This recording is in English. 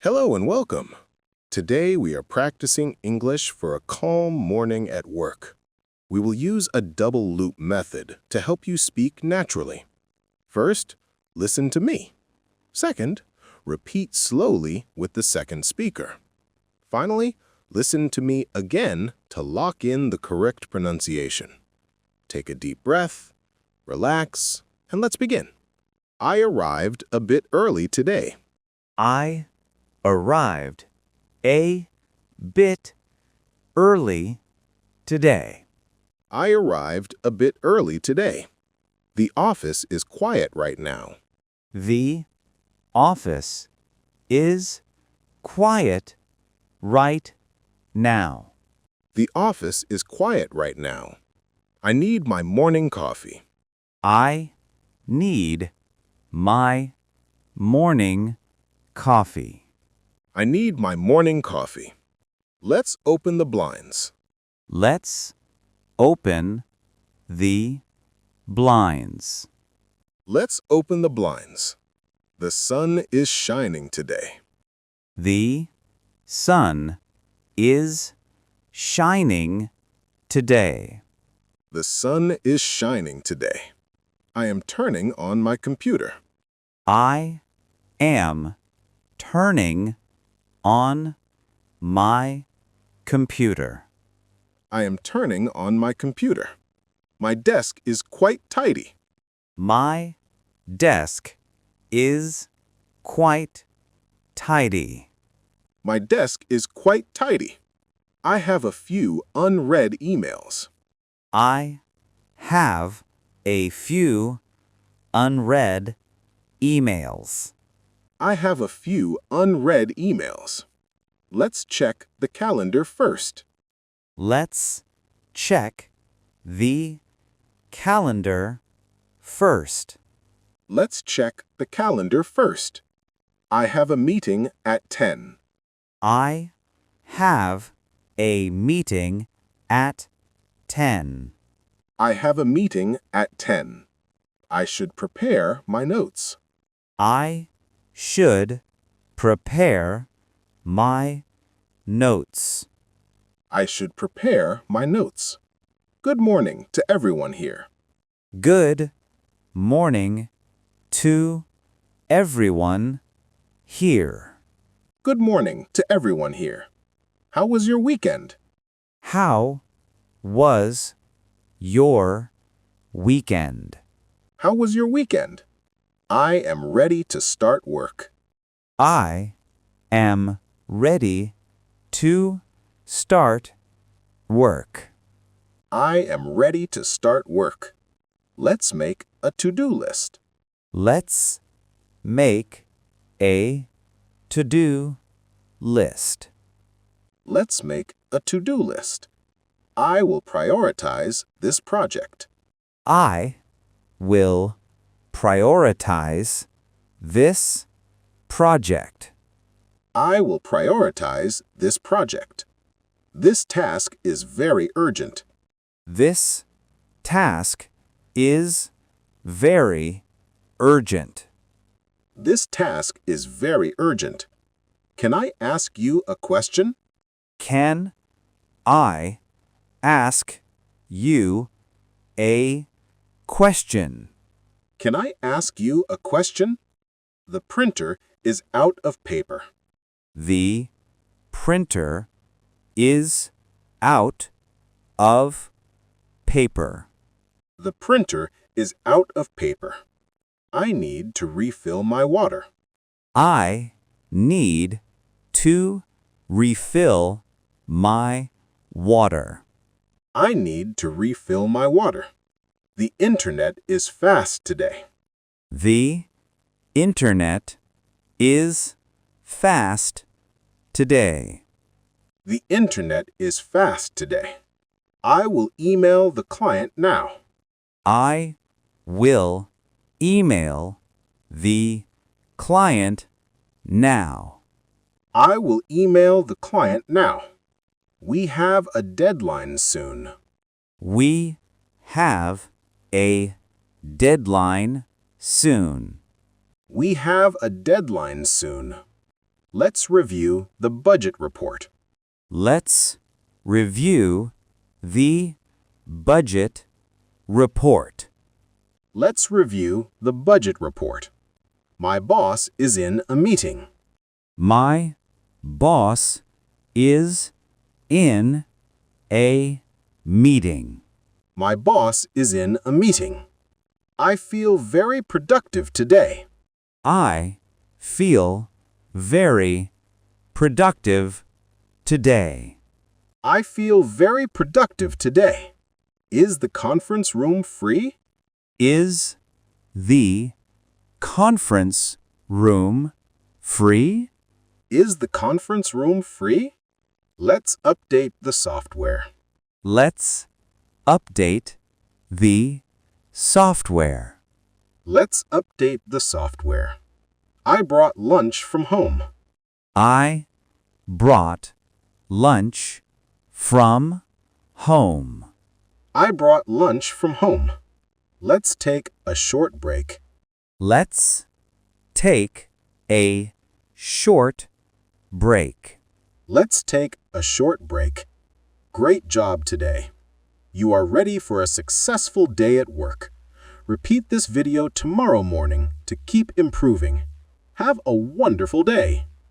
Hello and welcome. Today we are practicing English for a calm morning at work. We will use a double loop method to help you speak naturally. First, listen to me. Second, repeat slowly with the second speaker. Finally, listen to me again to lock in the correct pronunciation. Take a deep breath, relax, and let's begin. I arrived a bit early today. I arrived a bit early today. I arrived a bit early today. The office is quiet right now. The office is quiet right now. The office is quiet right now. I need my morning coffee. I need my morning coffee. I need my morning coffee. Let's open the blinds. Let's open the blinds. Let's open the blinds. The sun is shining today. The sun is shining today. The sun is shining today. I am turning on my computer. I am turning on my computer. I am turning on my computer. My desk is quite tidy. My desk is quite tidy. My desk is quite tidy. I have a few unread emails. I have a few unread emails. I have a few unread emails. Let's check the calendar first. Let's check the calendar first. Let's check the calendar first. I have a meeting at 10. I have a meeting at 10. I have a meeting at 10. I should prepare my notes. I should prepare my notes. I should prepare my notes. Good morning to everyone here. Good morning to everyone here. Good morning to everyone here. How was your weekend? How was your weekend? How was your weekend? I am ready to start work. I am ready to start work. I am ready to start work. Let's make a to-do list. Let's make a to-do list. Let's make a to-do list. I will prioritize this project. I will prioritize this project. I will prioritize this project. This task is very urgent. This task is very urgent. This task is very urgent. Can I ask you a question? Can I ask you a question? Can I ask you a question? The printer is out of paper. The printer is out of paper. The printer is out of paper. I need to refill my water. I need to refill my water. I need to refill my water. The internet is fast today. The internet is fast today. The internet is fast today. I will email the client now. I will email the client now. I will email the client now. We have a deadline soon. We have a deadline soon. We have a deadline soon. Let's review the budget report. Let's review the budget report. Let's review the budget report. My boss is in a meeting. My boss is in a meeting. My boss is in a meeting. I feel very productive today. I feel very productive today. I feel very productive today. Is the conference room free? Is the conference room free? Is the conference room free? Let's update the software. Let's update the software. Let's update the software. I brought lunch from home. I brought lunch from home. I brought lunch from home. Let's take a short break. Let's take a short break. Let's take a short break. Great job today. You are ready for a successful day at work. Repeat this video tomorrow morning to keep improving. Have a wonderful day.